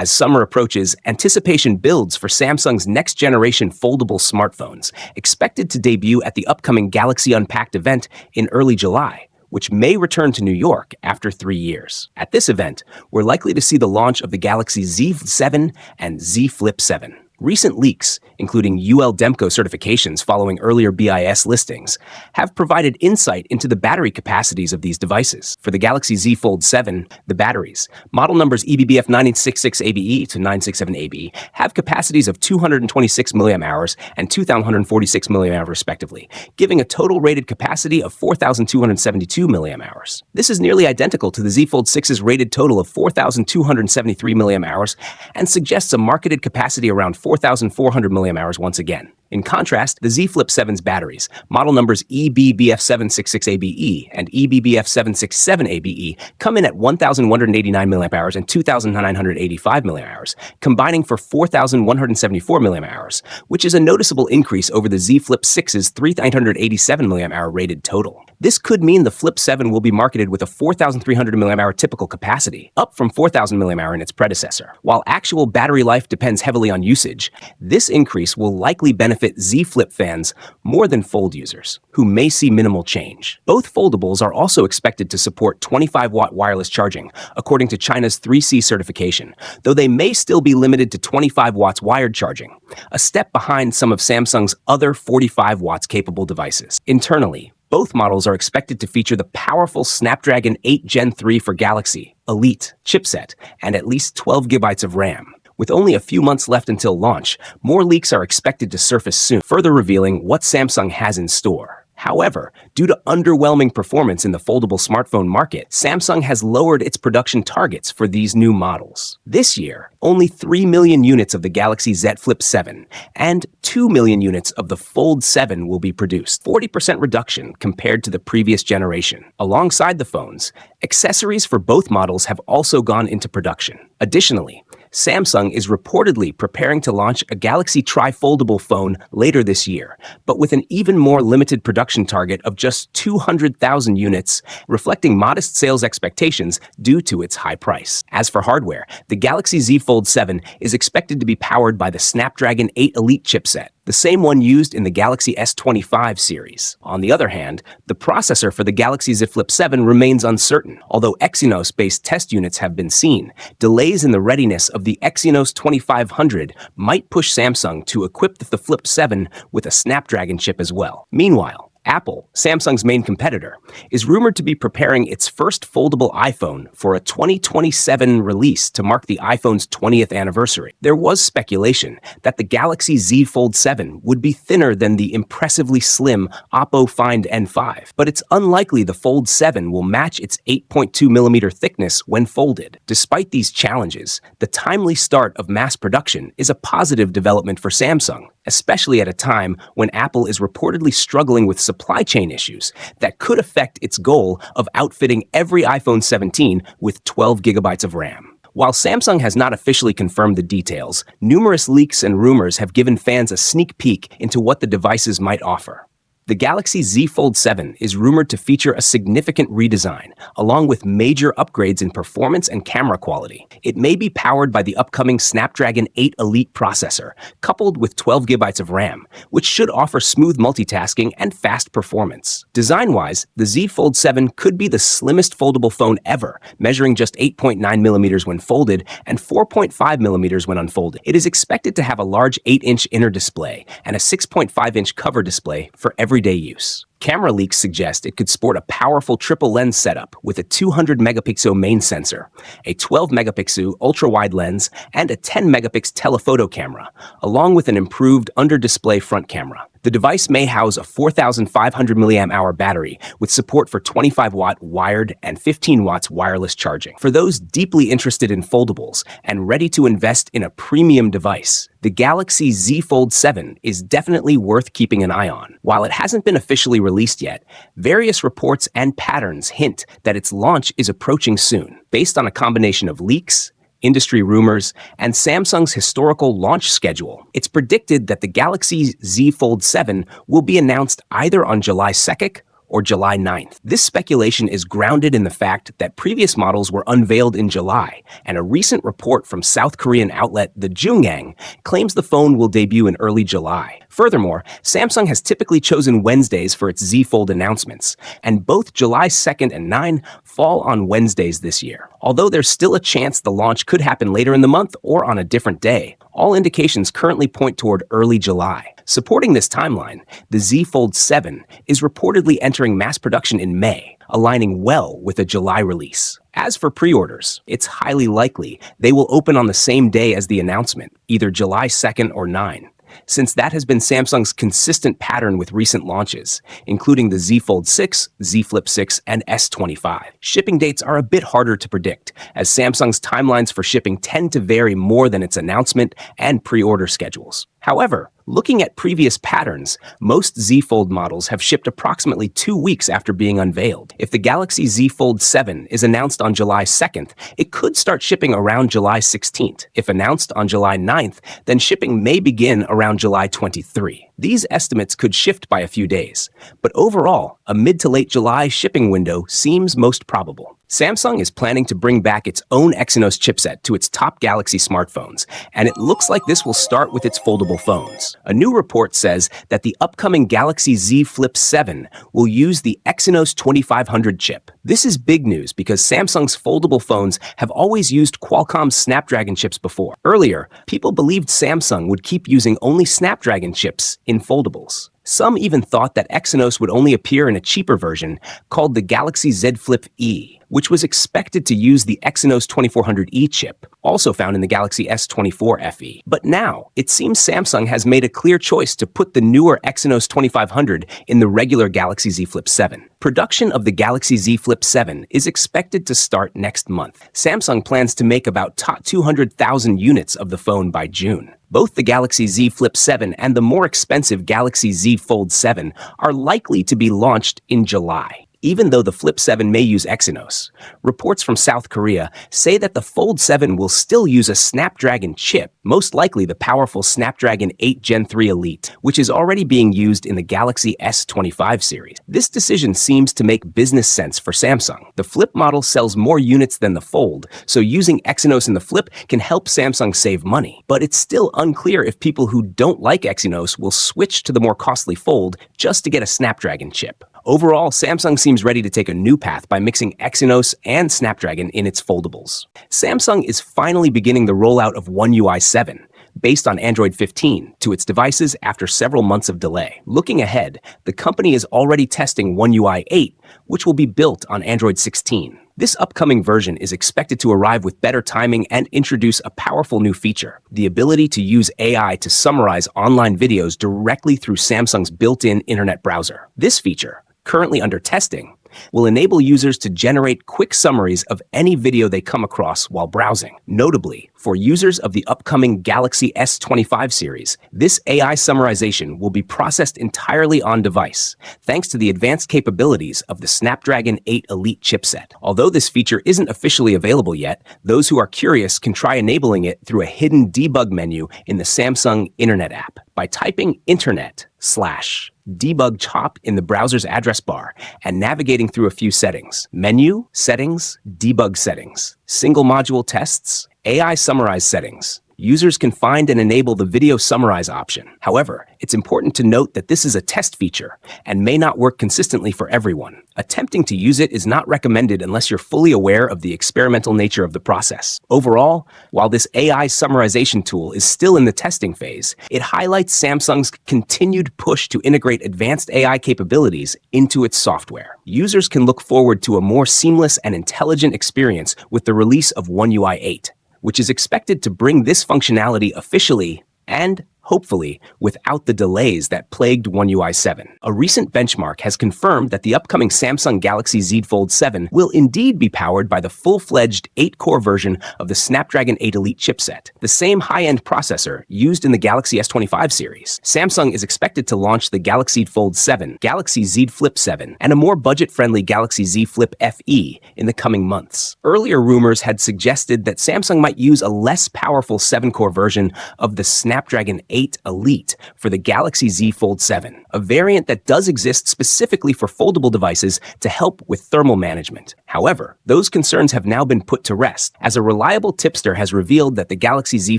As summer approaches, anticipation builds for Samsung's next-generation foldable smartphones, expected to debut at the upcoming Galaxy Unpacked event in early July, which may return to New York after 3 years. At this event, we're likely to see the launch of the Galaxy Z 7 and Z Flip 7. Recent leaks, including UL Demco certifications following earlier BIS listings, have provided insight into the battery capacities of these devices. For the Galaxy Z Fold 7, the batteries, model numbers EBBF 966ABE to 967ABE, have capacities of 226 mAh and 2,146 mAh respectively, giving a total rated capacity of 4,272 mAh. This is nearly identical to the Z Fold 6's rated total of 4,273 mAh and suggests a marketed capacity around 4,400 mAh once again. In contrast, the Z Flip 7's batteries, model numbers EBBF766ABE and EBBF767ABE, come in at 1,189 mAh and 2,985 mAh, combining for 4,174 mAh, which is a noticeable increase over the Z Flip 6's 3,987 mAh rated total. This could mean the Flip 7 will be marketed with a 4,300 mAh typical capacity, up from 4,000 mAh in its predecessor. While actual battery life depends heavily on usage, this increase will likely benefit Z Flip fans more than Fold users, who may see minimal change. Both foldables are also expected to support 25-watt wireless charging, according to China's 3C certification, though they may still be limited to 25 watts wired charging, a step behind some of Samsung's other 45 watts capable devices. Internally, both models are expected to feature the powerful Snapdragon 8 Gen 3 for Galaxy Elite chipset and at least 12 GB of RAM. With only a few months left until launch, more leaks are expected to surface soon, further revealing what Samsung has in store. However, due to underwhelming performance in the foldable smartphone market, Samsung has lowered its production targets for these new models. This year, only 3 million units of the Galaxy Z Flip 7 and 2 million units of the Fold 7 will be produced, 40% reduction compared to the previous generation. Alongside the phones, accessories for both models have also gone into production. Additionally, Samsung is reportedly preparing to launch a Galaxy tri-foldable phone later this year, but with an even more limited production target of just 200,000 units, reflecting modest sales expectations due to its high price. As for hardware, the Galaxy Z Fold 7 is expected to be powered by the Snapdragon 8 Elite chipset, the same one used in the Galaxy S25 series. On the other hand, the processor for the Galaxy Z Flip 7 remains uncertain. Although Exynos-based test units have been seen, delays in the readiness of the Exynos 2500 might push Samsung to equip the Flip 7 with a Snapdragon chip as well. Meanwhile, Apple, Samsung's main competitor, is rumored to be preparing its first foldable iPhone for a 2027 release to mark the iPhone's 20th anniversary. There was speculation that the Galaxy Z Fold 7 would be thinner than the impressively slim Oppo Find N5, but it's unlikely the Fold 7 will match its 8.2mm thickness when folded. Despite these challenges, the timely start of mass production is a positive development for Samsung, especially at a time when Apple is reportedly struggling with supply chain issues that could affect its goal of outfitting every iPhone 17 with 12 GB of RAM. While Samsung has not officially confirmed the details, numerous leaks and rumors have given fans a sneak peek into what the devices might offer. The Galaxy Z Fold 7 is rumored to feature a significant redesign, along with major upgrades in performance and camera quality. It may be powered by the upcoming Snapdragon 8 Elite processor, coupled with 12 GB of RAM, which should offer smooth multitasking and fast performance. Design-wise, the Z Fold 7 could be the slimmest foldable phone ever, measuring just 8.9mm when folded and 4.5mm when unfolded. It is expected to have a large 8-inch inner display and a 6.5-inch cover display for everyday use. Camera leaks suggest it could sport a powerful triple lens setup with a 200-megapixel main sensor, a 12-megapixel ultra-wide lens, and a 10-megapixel telephoto camera, along with an improved under-display front camera. The device may house a 4,500 mAh battery with support for 25-watt wired and 15 watts wireless charging. For those deeply interested in foldables and ready to invest in a premium device, the Galaxy Z Fold 7 is definitely worth keeping an eye on. While it hasn't been officially released yet, various reports and patterns hint that its launch is approaching soon. Based on a combination of leaks, industry rumors, and Samsung's historical launch schedule, it's predicted that the Galaxy Z Fold 7 will be announced either on July 2nd or July 9th. This speculation is grounded in the fact that previous models were unveiled in July, and a recent report from South Korean outlet The Jungang claims the phone will debut in early July. Furthermore, Samsung has typically chosen Wednesdays for its Z Fold announcements, and both July 2nd and 9 fall on Wednesdays this year. Although there's still a chance the launch could happen later in the month or on a different day, all indications currently point toward early July. Supporting this timeline, the Z Fold 7 is reportedly entering mass production in May, aligning well with a July release. As for pre-orders, it's highly likely they will open on the same day as the announcement, either July 2nd or 9. Since that has been Samsung's consistent pattern with recent launches, including the Z Fold 6, Z Flip 6, and S25. Shipping dates are a bit harder to predict, as Samsung's timelines for shipping tend to vary more than its announcement and pre-order schedules. However, looking at previous patterns, most Z Fold models have shipped approximately 2 weeks after being unveiled. If the Galaxy Z Fold 7 is announced on July 2nd, it could start shipping around July 16th. If announced on July 9th, then shipping may begin around July 23. These estimates could shift by a few days, but overall, a mid to late July shipping window seems most probable. Samsung is planning to bring back its own Exynos chipset to its top Galaxy smartphones, and it looks like this will start with its foldable phones. A new report says that the upcoming Galaxy Z Flip 7 will use the Exynos 2500 chip. This is big news because Samsung's foldable phones have always used Qualcomm's Snapdragon chips before. Earlier, people believed Samsung would keep using only Snapdragon chips in foldables. Some even thought that Exynos would only appear in a cheaper version called the Galaxy Z Flip E, which was expected to use the Exynos 2400E chip, also found in the Galaxy S24 FE. But now, it seems Samsung has made a clear choice to put the newer Exynos 2500 in the regular Galaxy Z Flip 7. Production of the Galaxy Z Flip 7 is expected to start next month. Samsung plans to make about 200,000 units of the phone by June. Both the Galaxy Z Flip 7 and the more expensive Galaxy Z Fold 7 are likely to be launched in July, even though the Flip 7 may use Exynos. Reports from South Korea say that the Fold 7 will still use a Snapdragon chip, most likely the powerful Snapdragon 8 Gen 3 Elite, which is already being used in the Galaxy S25 series. This decision seems to make business sense for Samsung. The Flip model sells more units than the Fold, so using Exynos in the Flip can help Samsung save money. But it's still unclear if people who don't like Exynos will switch to the more costly Fold just to get a Snapdragon chip. Overall, Samsung seems ready to take a new path by mixing Exynos and Snapdragon in its foldables. Samsung is finally beginning the rollout of One UI 7, based on Android 15, to its devices after several months of delay. Looking ahead, the company is already testing One UI 8, which will be built on Android 16. This upcoming version is expected to arrive with better timing and introduce a powerful new feature: the ability to use AI to summarize online videos directly through Samsung's built-in internet browser. This feature, currently under testing, will enable users to generate quick summaries of any video they come across while browsing. Notably, for users of the upcoming Galaxy S25 series, this AI summarization will be processed entirely on device, thanks to the advanced capabilities of the Snapdragon 8 Elite chipset. Although this feature isn't officially available yet, those who are curious can try enabling it through a hidden debug menu in the Samsung Internet app. By typing internet/debug top in the browser's address bar and navigating through a few settings: menu, settings, debug settings, single module tests, AI summarize settings, users can find and enable the video summarize option. However, it's important to note that this is a test feature and may not work consistently for everyone. Attempting to use it is not recommended unless you're fully aware of the experimental nature of the process. Overall, while this AI summarization tool is still in the testing phase, it highlights Samsung's continued push to integrate advanced AI capabilities into its software. Users can look forward to a more seamless and intelligent experience with the release of One UI 8, which is expected to bring this functionality officially and, hopefully, without the delays that plagued One UI 7. A recent benchmark has confirmed that the upcoming Samsung Galaxy Z Fold 7 will indeed be powered by the full-fledged 8-core version of the Snapdragon 8 Elite chipset, the same high-end processor used in the Galaxy S25 series. Samsung is expected to launch the Galaxy Fold 7, Galaxy Z Flip 7, and a more budget-friendly Galaxy Z Flip FE in the coming months. Earlier rumors had suggested that Samsung might use a less powerful 7-core version of the Snapdragon 8 Elite for the Galaxy Z Fold 7, a variant that does exist specifically for foldable devices to help with thermal management. However, those concerns have now been put to rest, as a reliable tipster has revealed that the Galaxy Z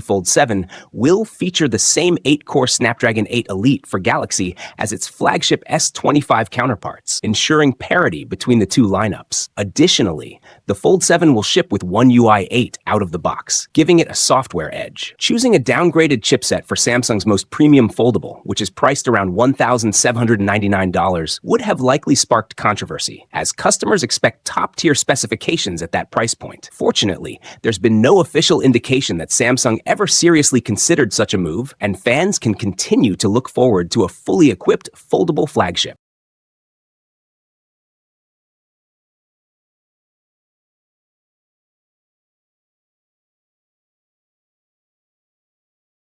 Fold 7 will feature the same 8-core Snapdragon 8 Elite for Galaxy as its flagship S25 counterparts, ensuring parity between the two lineups. Additionally, the Fold 7 will ship with One UI 8 out of the box, giving it a software edge. Choosing a downgraded chipset for Samsung's most premium foldable, which is priced around $1,799, would have likely sparked controversy, as customers expect top-tier specifications at that price point. Fortunately, there's been no official indication that Samsung ever seriously considered such a move, and fans can continue to look forward to a fully equipped foldable flagship.